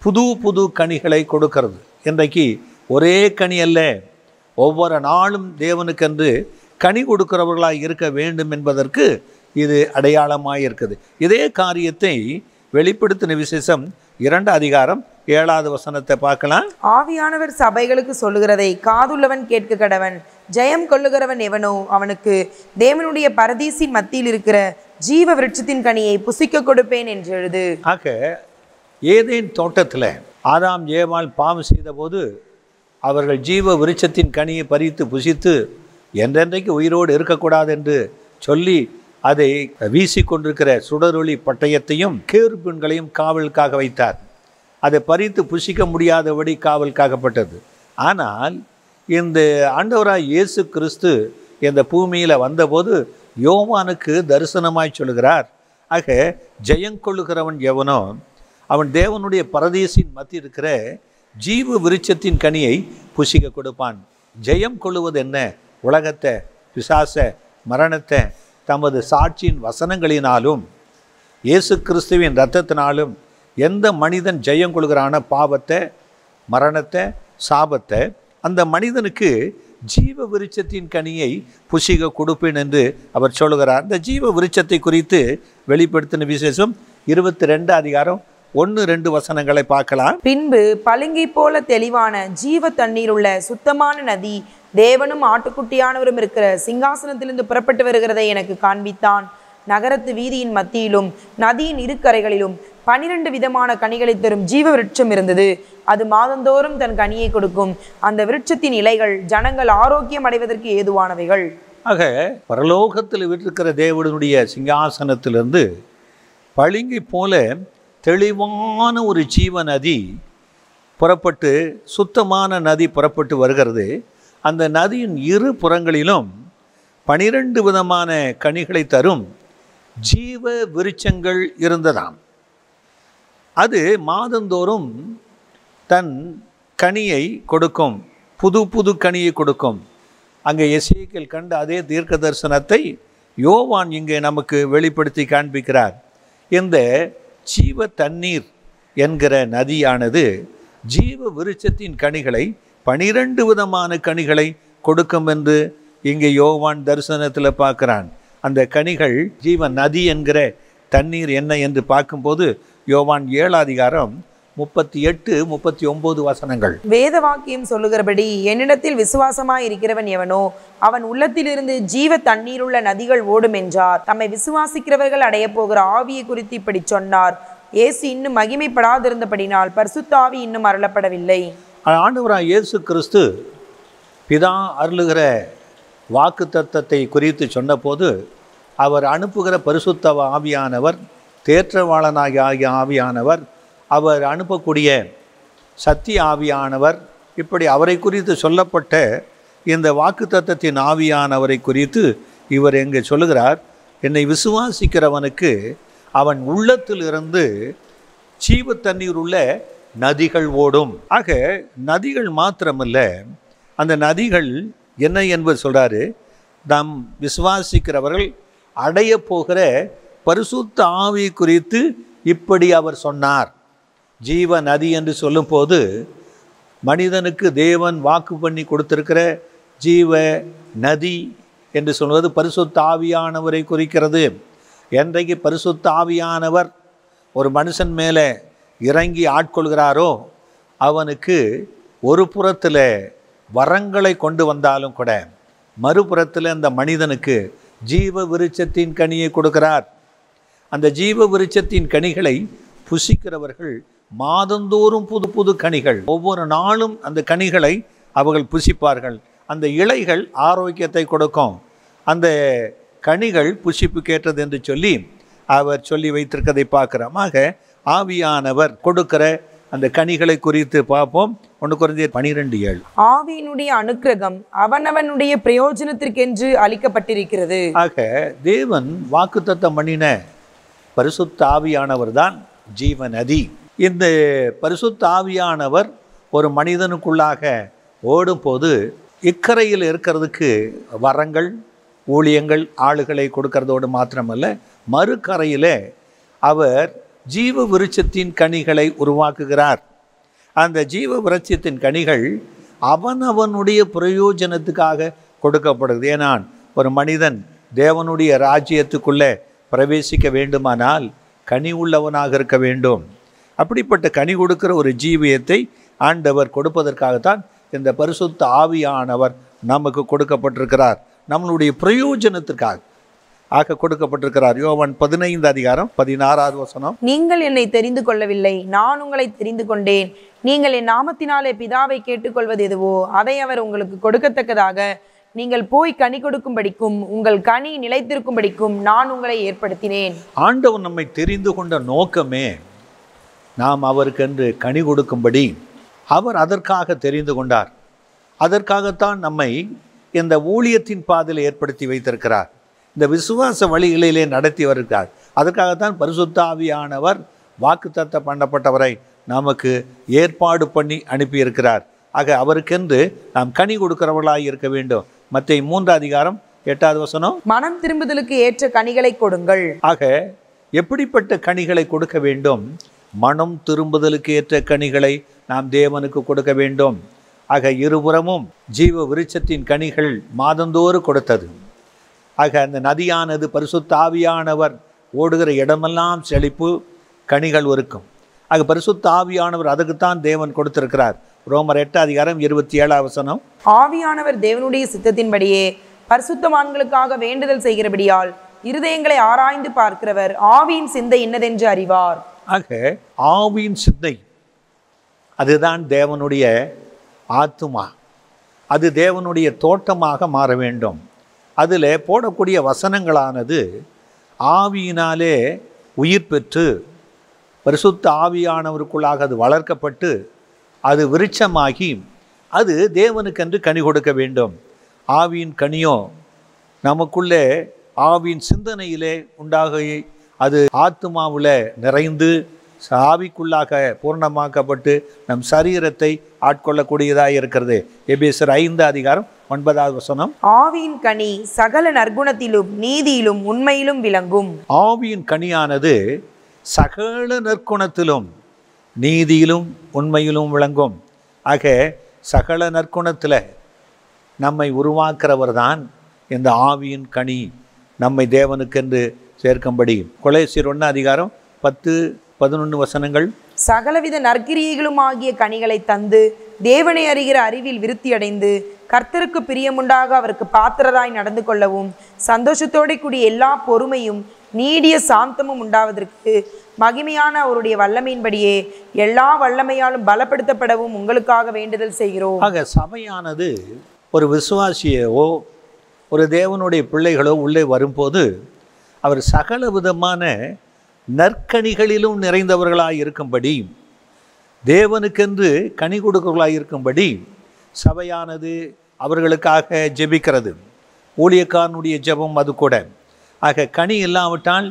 புது புது கனிகளை கொடுக்கிறது. இன்றைக்கு ஒரே கனி அல்ல, ஒவ்வொரு நாளும் தேவனுக்கென்று கனி கொடுக்கிறவர்களாக இருக்க வேண்டும் என்பதற்கு இது அடையாளமாக இருக்குது. இதே காரியத்தை வெளிப்படுத்தின விசேஷம் 2 அதிகாரம் 7வது வசனத்தை பார்க்கலாம். ஆவியானவர் சபைகளுக்கு சொல்லுகிறதை காதுள்ளவன் கேட்க கடவன். ஜெயம் கொள்ளுகிறவன் எவனோ அவனுக்கு தேவனுடைய பரதீசின் மத்தியில் இருக்கிற ஜீவ விருட்சத்தின் கனியை புசிக்க கொடுப்பேன் என்று எழுது. ஆக ஏதேன் தோட்டத்தில் ஆதாம் ஏவாள் பாவம் செய்த போது அவர்கள் ஜீவ விருட்சத்தின் கனியை பறித்து புசித்து என்றென்றைக்கு உயிரோடு இருக்கக்கூடாது என்று சொல்லி அதை வீசிக்கொண்டிருக்கிற சுடரொளி பட்டயத்தையும் கேருபீன்களையும் காவலுக்காக வைத்தார். அதை பறித்து புசிக்க முடியாதபடி காவல் காக்கப்பட்டது. ஆனால் இந்த ஆண்டவராய் இயேசு கிறிஸ்து இந்த பூமியில் வந்தபோது யோவானுக்கு தரிசனமாய் சொல்கிறார், ஆக ஜெயங்கொள்ளுகிறவன் எவனோ அவன் தேவனுடைய பரதீசின் மத்தியில் இருக்கிற ஜீவ விருட்சத்தின் கனியை புசிக்க கொடுப்பான். ஜெயம் கொள்ளுவது என்ன? உலகத்தை, பிசாச, மரணத்தை தமது சாட்சியின் வசனங்களினாலும் இயேசு கிறிஸ்துவின் இரத்தத்தினாலும் எந்த மனிதன் ஜெயம் கொள்கிறான பாவத்தை, மரணத்தை, சாபத்தை, அந்த மனிதனுக்கு ஜீவ விருட்சத்தின் கனியை புசிக்க கொடுப்பேன் என்று அவர் சொல்லுகிறார். இந்த ஜீவ விருட்சத்தை குறித்து வெளிப்படுத்தின விசேஷம் 22 அதிகாரம் 1-2 வசனங்களை பார்க்கலாம். பின்பு பளிங்கை போல தெளிவான ஜீவ தண்ணீர் உள்ள சுத்தமான நதி தேவனும் ஆட்டுக்குட்டியானவரும் இருக்கிற சிங்காசனத்திலிருந்து புறப்பட்டு வருகிறதை எனக்கு காண்பித்தான். நகரத்து வீதியின் மத்தியிலும் நதியின் இரு கரைகளிலும் 12 விதமான கனிகளை தரும் ஜீவ விருட்சம் இருந்தது. அது மாதந்தோறும் தன் கனியை கொடுக்கும். அந்த விருட்சத்தின் இலைகள் ஜனங்கள் ஆரோக்கியம் அடைவதற்கு ஏதுவானவைகள். ஆக பரலோகத்தில் விட்டிருக்கிற தேவனுடைய சிங்காசனத்திலிருந்து பளிங்கை போல தெளிவான ஒரு ஜீவ நதி புறப்பட்டு, சுத்தமான நதி புறப்பட்டு வருகிறது. அந்த நதியின் இரு புறங்களிலும் 12 விதமான கனிகளை தரும் ஜீவ விருட்சங்கள் இருந்ததாம். அது மாதந்தோறும் தன் கனியை கொடுக்கும், புது புது கனியை கொடுக்கும். அங்கே எசேக்கியேல் கண்ட அதே தீர்க்க தரிசனத்தை யோவான் இங்கே நமக்கு வெளிப்படுத்தி காண்பிக்கிறார். இந்த ஜீவ தண்ணீர் என்கிற நதியானது ஜீவ விருட்சத்தின் கனிகளை 12 விதமான கனிகளை கொடுக்கும் என்று இங்கே யோவான் தரிசனத்தில் பார்க்கிறான். அந்த கனிகள் ஜீவ நதி என்கிற தண்ணீர் என்ன என்று பார்க்கும்போது யோவான் 7 அதிகாரம் 38-39 வசனங்கள். வேத வாக்கியம் சொல்லுகிறபடி என்னிடத்தில் விசுவாசமாய் இருக்கிறவன் எவனோ அவன் உள்ளத்திலிருந்து ஜீவ தண்ணீருள்ள நதிகள் ஓடும் என்றார். தம்மை விசுவாசிக்கிறவர்கள் அடைய போகிற ஆவியை குறித்து இப்படி சொன்னார். இயேசு இன்னும் மகிமைப்படாதிருந்தபடினால் பரிசுத்த ஆவி இன்னும் அருளப்படவில்லை. ஆண்டவராய் இயேசு கிறிஸ்து பிதா அருளுகிற வாக்கு தத்தத்தை குறித்து சொன்னபோது அவர் அனுப்புகிற பரிசுத்த ஆவியானவர், தேற்றவாளனாகிய ஆவியானவர், அவர் அனுப்பக்கூடிய சத்திய ஆவியானவர், இப்படி அவரை குறித்து சொல்லப்பட்ட இந்த வாக்கு தத்தத்தின் ஆவியானவரை குறித்து இவர் எங்கே சொல்லுகிறார், என்னை விசுவாசிக்கிறவனுக்கு அவன் உள்ளத்திலிருந்து ஜீவ தண்ணீர் உள்ள நதிகள் ஓடும். ஆக நதிகள் மாத்திரமல்ல, அந்த நதிகள் என்ன என்பது சொல்கிறாரு, நாம் விசுவாசிக்கிறவர்கள் அடைய போகிற பரிசுத்த ஆவி குறித்து இப்படி அவர் சொன்னார். ஜீவ நதி என்று சொல்லும்போது மனிதனுக்கு தேவன் வாக்கு பண்ணி கொடுத்திருக்கிற ஜீவ நதி என்று சொல்வது பரிசுத்த ஆவியானவரை குறிக்கிறது. என்றைக்கு பரிசுத்த ஆவியானவர் ஒரு மனுஷன் மேலே இறங்கி ஆட்கொள்கிறாரோ அவனுக்கு ஒரு புறத்தில் வரங்களை கொண்டு வந்தாலும் கூட மறுபுறத்தில் அந்த மனிதனுக்கு ஜீவ விருட்சத்தின் கனியை கொடுக்கிறார். அந்த ஜீவ விருட்சத்தின் கனிகளை புசிக்கிறவர்கள் மாதந்தோறும் புது புது கனிகள், ஒவ்வொரு நாளும் அந்த கனிகளை அவர்கள் புசிப்பார்கள். அந்த இலைகள் ஆரோக்கியத்தை கொடுக்கும். அந்த கனிகள் புசிப்புக்கேற்றது என்று சொல்லி அவர் சொல்லி வைத்திருக்கதை பார்க்கிறோம். ஆக ஆவியானவர் கொடுக்கிற அந்த கனிகளை குறித்து பார்ப்போம். 1 கொரிந்தியர் 12:7. ஆவியினுடைய அனுக்கிரகம் அவனவனுடைய பிரயோஜனத்திற்கென்று அளிக்கப்பட்டிருக்கிறது. ஆக தேவன் வாக்குத்தத்தம் பண்ணின பரிசுத்த ஆவியானவர் தான் ஜீவ நதி. இந்த பரிசுத்த ஆவியானவர் ஒரு மனிதனுக்குள்ளாக ஓடும்போது இக்கரையில் இருக்கிறதுக்கு வரங்கள், ஊழியங்கள், ஆளுகளை கொடுக்கறதோடு மாத்திரமல்ல, மறுக்கரையிலே அவர் ஜீவ விருட்சத்தின் கனிகளை உருவாக்குகிறார். அந்த ஜீவ விருட்சத்தின் கனிகள் அவனவனுடைய பிரயோஜனத்துக்காக கொடுக்கப்படுது. ஏனால் ஒரு மனிதன் தேவனுடைய ராஜ்யத்துக்குள்ளே பிரவேசிக்க வேண்டுமானால் கனி உள்ளவனாக இருக்க வேண்டும். அப்படிப்பட்ட கனி கொடுக்கிற ஒரு ஜீவியத்தை ஆண்டவர் கொடுப்பதற்காகத்தான் இந்த பரிசுத்த ஆவியானவர் நமக்கு கொடுக்கப்பட்டிருக்கிறார். நம்மளுடைய பிரயோஜனத்திற்காக ஆக கொடுக்கப்பட்டிருக்கிறார். யோவான் 15:16. நீங்கள் என்னை தெரிந்து கொள்ளவில்லை, நான் உங்களை தெரிந்து கொண்டேன். நீங்கள் என் நாமத்தினாலே பிதாவை கேட்டுக்கொள்வது எதுவோ அதை அவர் உங்களுக்கு கொடுக்கத்தக்கதாக நீங்கள் போய் கனி கொடுக்கும்படிக்கும் உங்கள் கனி நிலைத்திருக்கும்படிக்கும் நான் உங்களை ஏற்படுத்தினேன். ஆண்டவர் நம்மை தெரிந்து கொண்ட நோக்கமே நாம் அவருக்கென்று கனி கொடுக்கும்படி அவர் அதற்காக தெரிந்து கொண்டார். அதற்காகத்தான் நம்மை இந்த ஊழியத்தின் பாதையில் ஏற்படுத்தி வைத்திருக்கிறார். இந்த விசுவாச வழிகளிலே நடத்தி வருகிறார். அதற்காகத்தான் பரிசுத்த ஆவியானவர் வாக்குத்தத்தம் பண்ணப்பட்டவரை நமக்கு ஏற்பாடு பண்ணி அனுப்பியிருக்கிறார். ஆக அவருக்கென்று நாம் கனி கொடுக்கிறவர்களாக இருக்க வேண்டும். மத்தேயு 3:8. மனம் திரும்புதலுக்கு ஏற்ற கனிகளை கொடுங்கள். ஆக எப்படிப்பட்ட கனிகளை கொடுக்க வேண்டும்? மனம் திரும்புதலுக்கு ஏற்ற கனிகளை நாம் தேவனுக்கு கொடுக்க வேண்டும். ஆக இருபுறமும் ஜீவ விருட்சத்தின் கனிகள் மாதந்தோறும் கொடுத்தது. ஆக அந்த நதியானது பரிசுத்த ஆவியானவர் ஓடுகிற இடமெல்லாம் செழிப்பு, கனிகள் இருக்கும். ஆக பரிசுத்த ஆவியானவர் அதுக்குத்தான் தேவன் கொடுத்திருக்கிறார். ரோமர் 8:27. ஆவியானவர் தேவனுடைய சித்தத்தின்படியே பரிசுத்தவான்களுக்காக வேண்டுதல் செய்கிறபடியால் இருதயங்களை ஆராய்ந்து பார்க்கிறவர் ஆவியின் சிந்தை என்னதென்று அறிவார். ஆக ஆவியின் சிந்தை அதுதான் தேவனுடைய ஆத்துமா. அது தேவனுடைய தோட்டமாக மாற வேண்டும். அதில் போடக்கூடிய வசனங்களானது ஆவியினாலே உயிர் பெற்று பரிசுத்த ஆவியானவருக்குள்ளாக அது வளர்க்கப்பட்டு அது விருட்சமாகி அது தேவனுக்கென்று கனி கொடுக்க வேண்டும். ஆவியின் கனியோ நமக்குள்ளே ஆவியின் சிந்தனையிலே உண்டாகி அது ஆத்துமாவில் நிறைந்து ஆவிக்குள்ளாக பூர்ணமாக்கப்பட்டு நம் சரீரத்தை ஆட்கொள்ளக்கூடியதாக இருக்கிறது. எபேசியர் 5:9. ஆவியின் கனி சகல நற்குணத்திலும் நீதியிலும் உண்மையிலும் விளங்கும். ஆவியின் கனியானது சகல நற்குணத்திலும் நீதியிலும் உண்மையிலும் விளங்கும். ஆக சகல நற்குணத்தில் நம்மை உருவாக்குறவர் தான் இந்த ஆவியின் கனி நம்மை தேவனுக்கென்று சேர்க்கும்படி. கொலேசியர் 1:10-11. சகலவித நற்கிரியைகளும் ஆகிய கனிகளை தந்து தேவனை அறிகிற அறிவில் விருத்தியடைந்து கர்த்தருக்கு பிரியமுண்டாக அவருக்கு பாத்திரராய் நடந்து கொள்ளவும் சந்தோஷத்தோடு கூடிய எல்லா பொறுமையும் நீடிய சாந்தமும் உண்டாவதற்கு மகிமையான அவருடைய வல்லமையின்படியே எல்லா வல்லமையாலும் பலப்படுத்தப்படவும் உங்களுக்காக வேண்டுதல் செய்கிறோம். ஆக சபையானது ஒரு விசுவாசியோ ஒரு தேவனுடைய பிள்ளைகளோ உள்ளே வரும்போது அவர் சகல விதமான நற்கனிகளிலும் நிறைந்தவர்களாக இருக்கும்படி தேவனுக்கென்று கனி கொடுக்கிறவர்களாக இருக்கும்படி சபையானது அவர்களுக்காக ஜெபிக்கிறது. ஊழியக்காரனுடைய ஜெபம் அது கூட. ஆக கனி இல்லாவிட்டால்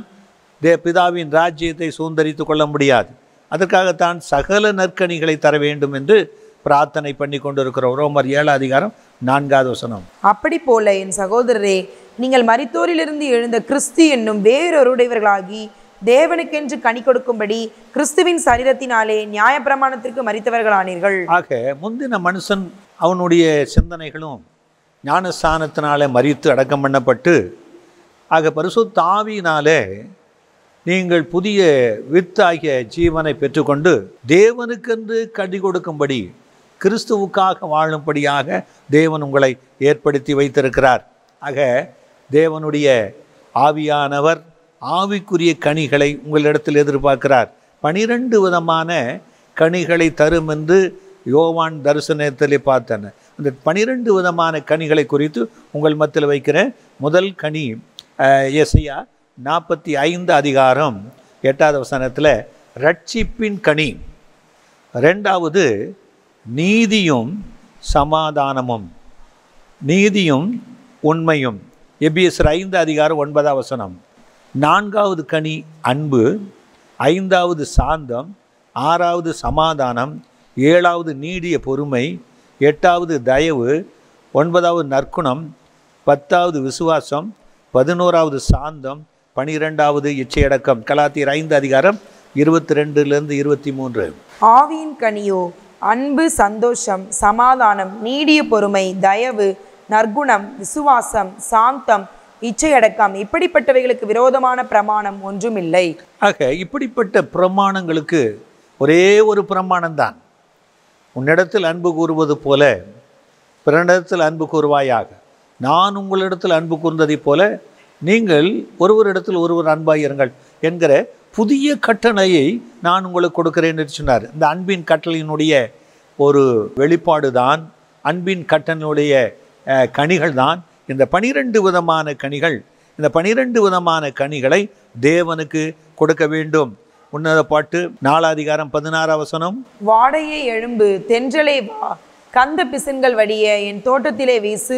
பிதாவின் ராஜ்யத்தை சுதந்தரித்து கொள்ள முடியாது. அதற்காகத்தான் சகல நற்கனிகளை தர வேண்டும் என்று பிரார்த்தனை பண்ணி கொண்டிருக்கிறோம். ரோமர் 7:4. அப்படி போல என் சகோதரரே, நீங்கள் மரித்தோரிலிருந்து எழுந்த கிறிஸ்து என்னும் வேறொருடையவர்களாகி தேவனுக்கென்று கனி கொடுக்கும்படி கிறிஸ்துவின் சரீரத்தினாலே நியாயப்பிரமாணத்திற்கு மரித்தவர்களானீர்கள். ஆக முந்தின மனுஷன் அவனுடைய சிந்தனைகளும் ஞானஸ்தானத்தினாலே மரித்து அடக்கம் பண்ணப்பட்டு, ஆக பரிசுத்த ஆவியினாலே நீங்கள் புதிய வித்தாகிய ஜீவனை பெற்றுக்கொண்டு தேவனுக்கென்று கடி கொடுக்கும்படி, கிறிஸ்துவுக்காக வாழும்படியாக தேவன் உங்களை ஏற்படுத்தி வைத்திருக்கிறார். ஆக தேவனுடைய ஆவியானவர் ஆவிக்குரிய கனிகளை உங்களிடத்தில் எதிர்பார்க்கிறார். 12 விதமான கனிகளை தரும் என்று யோவான் தரிசனத்திலே பார்த்தன. அந்த 12 விதமான கனிகளை குறித்து உங்கள் மத்தியில் வைக்கிற முதல் கனி எசையா 45 அதிகாரம் 8வது வசனத்தில் ரட்சிப்பின் கனி. 2வது நீதியும் சமாதானமும், நீதியும் உண்மையும், எபிஎஸ்யர் 5 அதிகாரம் 9வது வசனம். 4வது கனி அன்பு, 5வது சாந்தம், 6வது சமாதானம், 7வது நீடிய பொறுமை, 8வது தயவு, 9வது நற்குணம், 10வது விசுவாசம், 11வது சாந்தம், 12வது இச்சையடக்கம். கலாத்தியர் 5 அதிகாரம் 22 23. ஆவியின் கனியோ அன்பு, சந்தோஷம், சமாதானம், நீடிய பொறுமை, தயவு, நற்குணம், விசுவாசம், சாந்தம், இச்சையடக்கம். இப்படிப்பட்டவைகளுக்கு விரோதமான பிரமாணம் ஒன்றுமில்லை. ஆக இப்படிப்பட்ட பிரமாணங்களுக்கு ஒரே ஒரு பிரமாணம்தான். உன்னிடத்தில் அன்பு கூறுவது போல பிறனிடத்தில் அன்பு கூறுவாயாக. நான் உங்களிடத்தில் அன்பு கூர்ந்ததைப் போல நீங்கள் ஒருவரிடத்தில் ஒருவர் அன்பாயிருங்கள் என்கிற புதிய கட்டளையை நான் உங்களுக்கு கொடுக்கிறேன் என்று சொன்னார். இந்த அன்பின் கட்டளையினுடைய ஒரு வெளிப்பாடு தான், அன்பின் கட்டளையினுடைய கனிகள் தான் இந்த 12 விதமான கனிகள். இந்த 12 விதமான கனிகளை தேவனுக்கு கொடுக்க வேண்டும். உன்னத பாட்டு 4 அதிகாரம் 16 வசனம். வாடையே எழும்பு, தென்றலே வா, கந்த பிசின்கள் வடிய என் தோட்டத்திலே வீசு,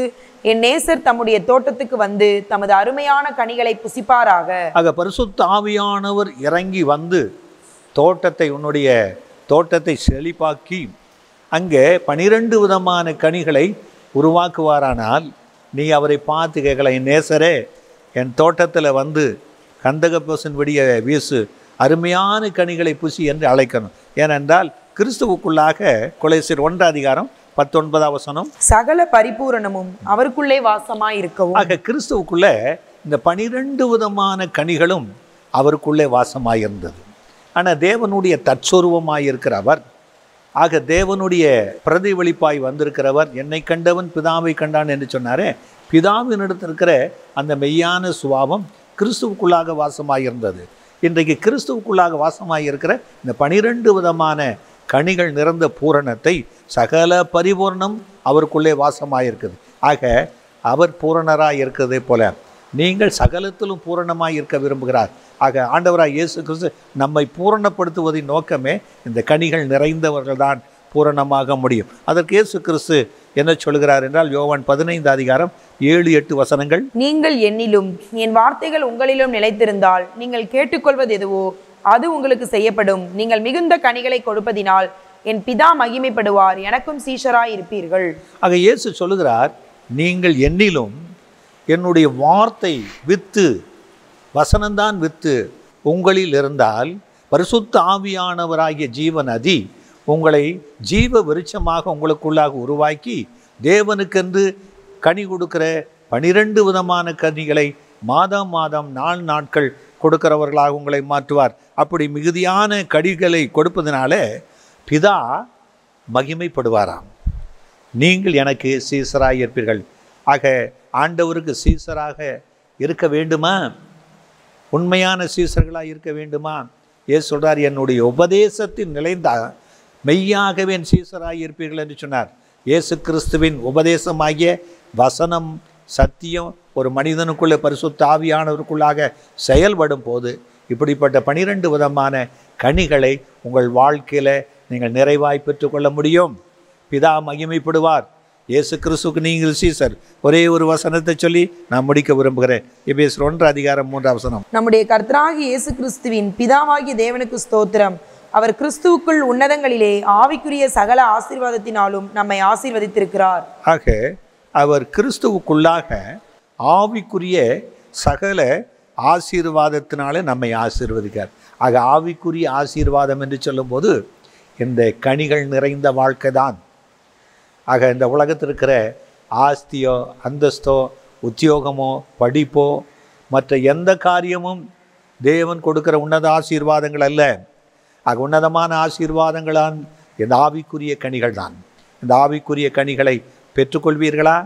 என் நேசர் தம்முடைய தோட்டத்துக்கு வந்து தமது அருமையான கனிகளை புசிப்பாராக. ஆக பரிசுத்த ஆவியானவர் இறங்கி வந்து தோட்டத்தை, உன்னுடைய தோட்டத்தை செழிப்பாக்கி அங்கே 12 விதமான கனிகளை உருவாக்குவாரானால் நீ அவரை பார்த்து கேட்கலாம், என் நேசரே என் தோட்டத்தில் வந்து கந்தக பசின் விடிய வீசு, அருமையான கனிகளை புசி என்று அழைக்கணும். ஏனென்றால் கிறிஸ்துவுக்குள்ளாக கொலோசியர் 1 அதிகாரம் 19வது வசனம், சகல பரிபூரணமும் அவருக்குள்ளே வாசமாய் இருக்கவும். ஆக கிறிஸ்துவுக்குள்ள இந்த 12 விதமான கனிகளும் அவருக்குள்ளே வாசமாயிருந்தது. ஆனால் தேவனுடைய தற்சொருவமாயிருக்கிறவர், ஆக தேவனுடைய பிரதிபலிப்பாய் வந்திருக்கிறவர், என்னை கண்டவன் பிதாவை கண்டான் என்று சொன்னாரே, பிதாவினிடத்தில் இருக்கிற அந்த மெய்யான சுபாவம் கிறிஸ்துவுக்குள்ளாக வாசமாயிருந்தது. இன்றைக்கு கிறிஸ்துவுக்குள்ளாக வாசமாயிருக்கிற இந்த 12 விதமான கனிகள் நிறைந்த பூரணத்தை, சகல பரிபூர்ணம் அவருக்குள்ளே வாசமாயிருக்குது. ஆக அவர் பூரணராக இருக்கிறதே போல நீங்கள் சகலத்திலும் பூரணமாக இருக்க விரும்புகிறார். ஆக ஆண்டவராக இயேசு கிறிஸ்து நம்மை பூரணப்படுத்துவதின் நோக்கமே இந்த கனிகள் நிறைந்தவர்கள் தான் பூரணமாக முடியும். அதற்கு இயேசு கிறிஸ்து என்ன சொல்கிறார் என்றால் யோவான் 15 அதிகாரம் 7-8 வசனங்கள். நீங்கள் என்னிலும் என் வார்த்தைகள் உங்களிலும் நிலைத்திருந்தால் நீங்கள் கேட்டுக்கொள்வது எதுவோ அது உங்களுக்கு செய்யப்படும். நீங்கள் மிகுந்த கனிகளை கொடுப்பதினால் என் பிதா மகிமைப்படுவார், எனக்கும் சீஷராய் இருப்பீர்கள். ஆக இயேசு சொல்லுகிறார், நீங்கள் என்னிலும், என்னுடைய வார்த்தை வித்து, வசனம்தான் வித்து உங்களில் இருந்தால் பரிசுத்த ஆவியானவராகிய ஜீவ நதி உங்களை ஜீவ விருட்சமாக உங்களுக்குள்ளாக உருவாக்கி தேவனுக்கென்று கனி கொடுக்கிற 12 விதமான கனிகளை மாதம் மாதம் 4 நாட்கள் கொடுக்கிறவர்களாக உங்களை மாற்றுவார். அப்படி மிகுதியான கனிகளை கொடுப்பதனால பிதா மகிமைப்படுவாராம். நீங்கள் எனக்கு சீசராக இருப்பீர்கள். ஆக ஆண்டவருக்கு சீசராக இருக்க வேண்டுமா? உண்மையான சீசர்களாக இருக்க வேண்டுமா? ஏசு சொல்றார், என்னுடைய உபதேசத்தின் நிலைந்த மெய்யாகவே என் சீசராக இருப்பீர்கள் என்று சொன்னார். இயேசு கிறிஸ்துவின் உபதேசமாகிய வசனம், சத்தியம் ஒரு மனிதனுக்குள்ளே பரிசுத்த ஆவியானவருக்குள்ளாக செயல்படும் போது இப்படிப்பட்ட 12 விதமான கனிகளை உங்கள் வாழ்க்கையில் நீங்கள் நிறைவாய் பெற்றுக்கொள்ள முடியும். பிதா மகிமைப்படுவார். இயேசு கிறிஸ்துவுக்கு நீங்கள் சீசர். ஒரே ஒரு வசனத்தை சொல்லி நான் முடிக்க விரும்புகிறேன். எபேசியர் 1 அதிகாரம் 3 வசனம். நம்முடைய கர்த்தராகிய இயேசு கிறிஸ்துவின் பிதாவாகிய தேவனுக்கு ஸ்தோத்திரம். அவர் கிறிஸ்துவுக்குள் உன்னதங்களிலே ஆவிக்குரிய சகல ஆசீர்வாதத்தினாலும் நம்மை ஆசீர்வதித்திருக்கிறார். ஆக அவர் கிறிஸ்துவுக்குள்ளாக ஆவிக்குரிய சகல ஆசீர்வாதத்தினாலே நம்மை ஆசீர்வதிக்கிறார். ஆக ஆவிக்குரிய ஆசீர்வாதம் என்று சொல்லும்போது இந்த கனிகள் நிறைந்த வாழ்க்கை தான். ஆக இந்த உலகத்தில் இருக்கிற ஆஸ்தியோ அந்தஸ்தோ உத்தியோகமோ படிப்போ மற்ற எந்த காரியமும் தேவன் கொடுக்கிற உன்னத ஆசீர்வாதங்கள் அல்ல. உன்னதமான ஆசீர்வாதங்களான் இந்த ஆவிக்குரிய கனிகள் தான். இந்த ஆவிக்குரிய கனிகளை பெற்றுக்கொள்வீர்களா?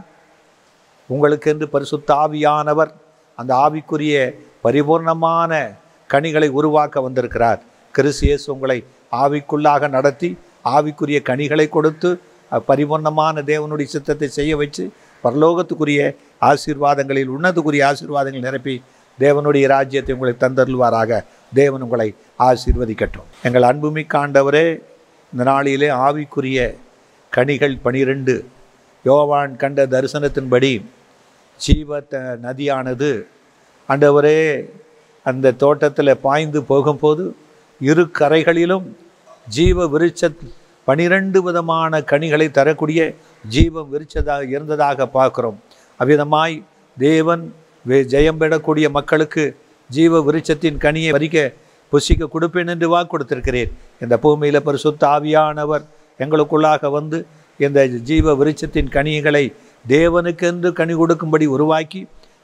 உங்களுக்கென்று பரிசுத்த ஆவியானவர் அந்த ஆவிக்குரிய பரிபூர்ணமான கனிகளை உருவாக்க வந்திருக்கிறார். கிறிஸ்து இயேசு உங்களை ஆவிக்குள்ளாக நடத்தி ஆவிக்குரிய கனிகளை கொடுத்து பரிபூர்ணமான தேவனுடைய சித்தத்தை செய்ய வச்சு பரலோகத்துக்குரிய ஆசீர்வாதங்களில் உன்னதுக்குரிய ஆசீர்வாதங்கள் நிரப்பி தேவனுடைய ராஜ்யத்தை உங்களை தந்தருள்வாராக. தேவன் உங்களை ஆசீர்வதிக்கட்டும். எங்கள் அன்புமிக்க ஆண்டவரே, இந்த நாளிலே ஆவிக்குரிய கனிகள் 12 யோவான் கண்ட தரிசனத்தின்படி ஜீவ நதியானது ஆண்டவரே அந்த தோட்டத்தில் பாய்ந்து போகும்போது இரு கரைகளிலும் ஜீவ விருட்ச 12 விதமான கனிகளை தரக்கூடிய ஜீவ விருட்சதாக இருந்ததாக பார்க்கிறோம். அவ்விதமாய் தேவன் ஜெயம் பெறக்கூடிய மக்களுக்கு ஜீவ விருட்சத்தின் கனியை பறிக்க புசிக்க கொடுப்பேன் என்று வாக்கு கொடுத்திருக்கிறேன். இந்த பூமியில் பரிசுத்த ஆவியானவர் எங்களுக்குள்ளாக வந்து இந்த ஜீவ விருட்சத்தின் கனிகளை தேவனுக்கென்று கனி கொடுக்கும்படி உருவாக்கி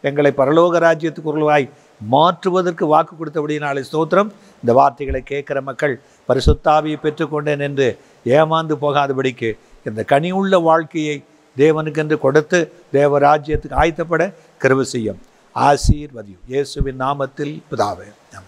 எங்களை பரலோக ராஜ்யத்துக்கு உருவாய் மாற்றுவதற்கு வாக்கு கொடுத்தபடினாலே ஸ்தோத்திரம். இந்த வார்த்தைகளை கேட்குற மக்கள் பரிசுத்தாவியை பெற்றுக்கொண்டேன் என்று ஏமாந்து போகாதபடிக்கு இந்த கனி உள்ள வாழ்க்கையை தேவனுக்கென்று கொடுத்து தேவராஜ்யத்துக்கு ஆயத்தப்பட கிருபை செய்யும். ஆசீர்வதியும். இயேசுவின் நாமத்தில் பிதாவே, ஆமென்.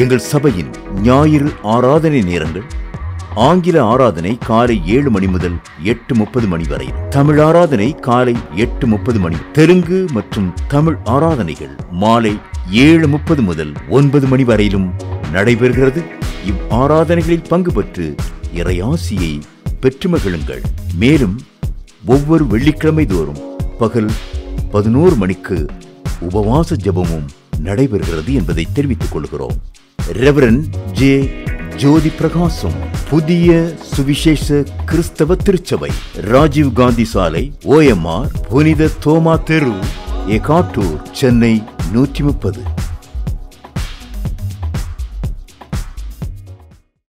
எங்கள் சபையின் ஞாயிறு ஆராதனை நேரங்கள்: ஆங்கில ஆராதனை காலை 7 மணி முதல் 8:30 மணி வரை, தமிழ் ஆராதனை காலை 8:30 மணி, தெலுங்கு மற்றும் தமிழ் ஆராதனைகள் மாலை 7:30 முதல் 9 மணி வரையிலும் நடைபெறுகிறது. இவ் ஆராதனைகளில் பங்கு பெற்று இறையாசியை பெற்று மகிழுங்கள். மேலும் ஒவ்வொரு வெள்ளிக்கிழமை தோறும் பகல் 11 மணிக்கு உபவாச ஜெபமும் நடைபெறுகிறது என்பதை தெரிவித்துக் கொள்கிறோம். ரெவரன் ஜே ஜோதி பிரகாசம், புதிய சுவிசேஷ கிறிஸ்தவ திருச்சபை, ராஜீவ் காந்தி சாலை, OMR, புனித தோமா தெரு, எகாட்டூர், சென்னை 130.